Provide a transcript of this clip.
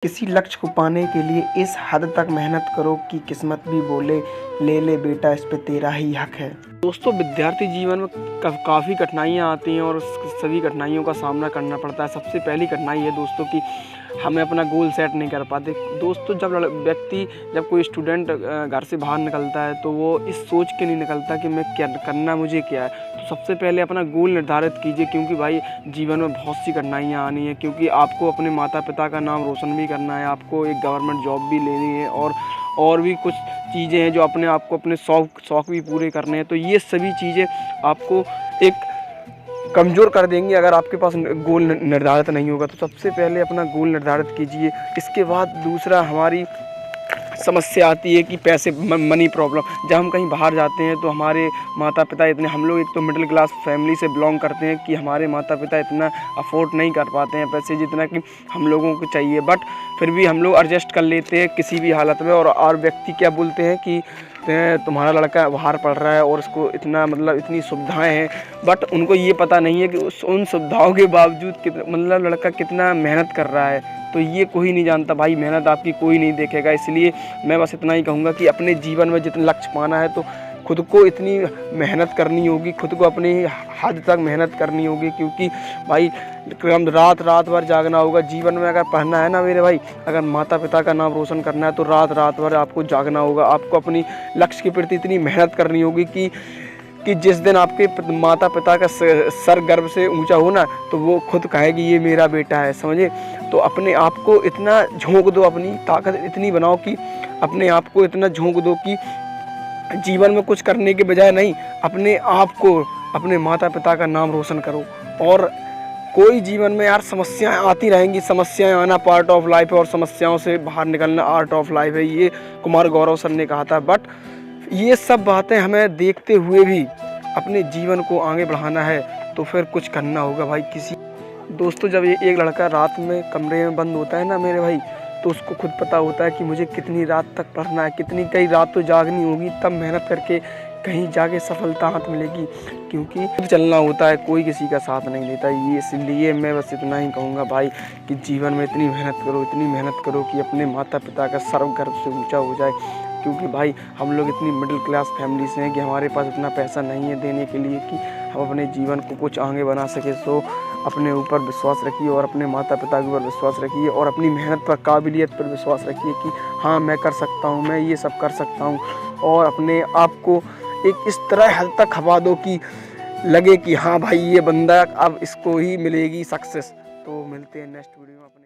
किसी लक्ष्य को पाने के लिए इस हद तक मेहनत करो कि किस्मत भी बोले ले ले बेटा इस पे तेरा ही हक है। दोस्तों, विद्यार्थी जीवन में काफ़ी कठिनाइयाँ आती हैं और सभी कठिनाइयों का सामना करना पड़ता है। सबसे पहली कठिनाई है दोस्तों कि हमें अपना गोल सेट नहीं कर पाते। दोस्तों, जब कोई स्टूडेंट घर से बाहर निकलता है तो वो इस सोच के नहीं निकलता कि मैं क्या करना, मुझे क्या है। तो सबसे पहले अपना गोल निर्धारित कीजिए, क्योंकि भाई जीवन में बहुत सी कठिनाइयाँ आनी है। क्योंकि आपको अपने माता पिता का नाम रोशन भी करना है, आपको एक गवर्नमेंट जॉब भी लेनी है और भी कुछ चीज़ें हैं जो अपने शौक़ भी पूरे करने हैं। तो ये सभी चीज़ें आपको एक कमज़ोर कर देंगी अगर आपके पास गोल निर्धारित नहीं होगा। तो सबसे पहले अपना गोल निर्धारित कीजिए। इसके बाद दूसरा हमारी समस्या आती है कि पैसे, मनी प्रॉब्लम। जब हम कहीं बाहर जाते हैं तो हमारे माता पिता इतने, हम लोग एक तो मिडिल क्लास फैमिली से बिलोंग करते हैं कि हमारे माता पिता इतना अफोर्ड नहीं कर पाते हैं पैसे जितना कि हम लोगों को चाहिए। बट फिर भी हम लोग एडजस्ट कर लेते हैं किसी भी हालत में। और व्यक्ति क्या बोलते हैं कि तुम्हारा लड़का बाहर पढ़ रहा है और उसको इतनी सुविधाएं हैं। बट उनको ये पता नहीं है कि उन सुविधाओं के बावजूद लड़का कितना मेहनत कर रहा है। तो ये कोई नहीं जानता भाई, मेहनत आपकी कोई नहीं देखेगा। इसलिए मैं बस इतना ही कहूँगा कि अपने जीवन में जितना लक्ष्य पाना है तो खुद को इतनी मेहनत करनी होगी, खुद को अपनी हद तक मेहनत करनी होगी। क्योंकि भाई रात भर जागना होगा जीवन में। अगर पढ़ना है ना मेरे भाई, अगर माता पिता का नाम रोशन करना है तो रात भर आपको जागना होगा। आपको अपनी लक्ष्य के प्रति इतनी मेहनत करनी होगी कि जिस दिन आपके माता पिता का सर गर्व से ऊंचा हो ना, तो वो खुद कहेगी ये मेरा बेटा है, समझे। तो अपने आप को इतना झोंक दो, अपनी ताकत इतनी बनाओ कि अपने आप को इतना झोंक दो कि जीवन में कुछ करने के बजाय नहीं, अपने आप को, अपने माता पिता का नाम रोशन करो। और कोई जीवन में यार समस्याएं आती रहेंगी, समस्याएं आना पार्ट ऑफ लाइफ है और समस्याओं से बाहर निकलना आर्ट ऑफ लाइफ है, ये कुमार गौरव सर ने कहा था। बट ये सब बातें हमें देखते हुए भी अपने जीवन को आगे बढ़ाना है तो फिर कुछ करना होगा भाई। दोस्तों, जब एक लड़का रात में कमरे में बंद होता है ना मेरे भाई, तो उसको खुद पता होता है कि मुझे कितनी रात तक पढ़ना है, कई रात तो जागनी होगी, तब मेहनत करके कहीं जाके सफलता हाथ मिलेगी। क्योंकि खुद चलना होता है, कोई किसी का साथ नहीं देता। ये इसलिए मैं बस इतना ही कहूँगा भाई कि जीवन में इतनी मेहनत करो कि अपने माता पिता का सर्व गर्व से ऊंचा हो जाए। क्योंकि भाई हम लोग इतनी मिडिल क्लास फैमिली से हैं कि हमारे पास इतना पैसा नहीं है देने के लिए कि हम अपने जीवन को कुछ आगे बना सके। सो अपने ऊपर विश्वास रखिए और अपने माता पिता के ऊपर विश्वास रखिए और अपनी मेहनत पर, काबिलियत पर विश्वास रखिए कि हाँ मैं कर सकता हूँ, मैं ये सब कर सकता हूँ। और अपने आप को एक इस तरह हद तक खपा दो कि लगे कि हाँ भाई ये बंदा, अब इसको ही मिलेगी सक्सेस। तो मिलते हैं नेक्स्ट वीडियो में।